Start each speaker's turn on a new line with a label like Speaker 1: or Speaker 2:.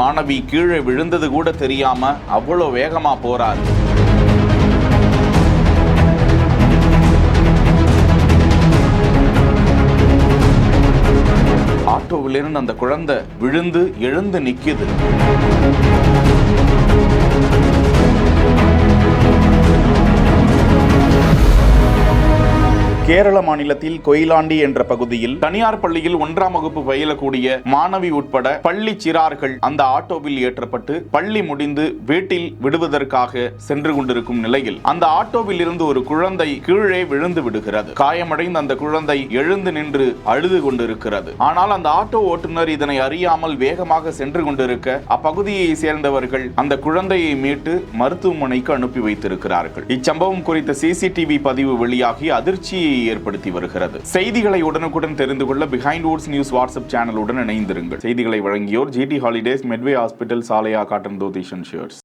Speaker 1: மாணவி கீழே விழுந்தது கூட தெரியாம அவ்வளோ வேகமா போறார். ஆட்டோவிலிருந்து அந்த குழந்தை விழுந்து எழுந்து நிக்குது. கேரள மாநிலத்தில் கொயிலாண்டி என்ற பகுதியில் தனியார் பள்ளியில் 1ஆம் வகுப்பு பயிலக்கூடிய மாணவி உட்பட பள்ளி சிறார்கள் அந்த ஆட்டோவில் ஏற்றப்பட்டு பள்ளி முடிந்து வீட்டில் விடுவதற்காக சென்று கொண்டிருக்கும் நிலையில் அந்த ஆட்டோவில் இருந்து ஒரு குழந்தை கீழே விழுந்து விடுகிறது. காயமடைந்த அந்த குழந்தை எழுந்து நின்று அழுது கொண்டிருக்கிறது. ஆனால் அந்த ஆட்டோ ஓட்டுநர் இதனை அறியாமல் வேகமாக சென்று கொண்டிருக்க அப்பகுதியை சேர்ந்தவர்கள் அந்த குழந்தையை மீட்டு மருத்துவமனைக்கு அனுப்பி வைத்திருக்கிறார்கள். இச்சம்பவம் குறித்த சிசிடிவி பதிவு வெளியாகி அதிர்ச்சியை ஏற்படுத்தி வருகிறது. செய்திகளை உடனுக்குடன் தெரிந்து கொள்ள பிஹைண்ட் வுட்ஸ் நியூஸ் வாட்ஸ்அப் சேனலுடன் இணைந்திருங்கள். செய்திகளை வழங்கியோர் GT ஹாலிடேஸ், மெட்வே ஹாஸ்பிட்டல், சாலையா காட்டன் தோதிஷன் ஷர்ட்ஸ்.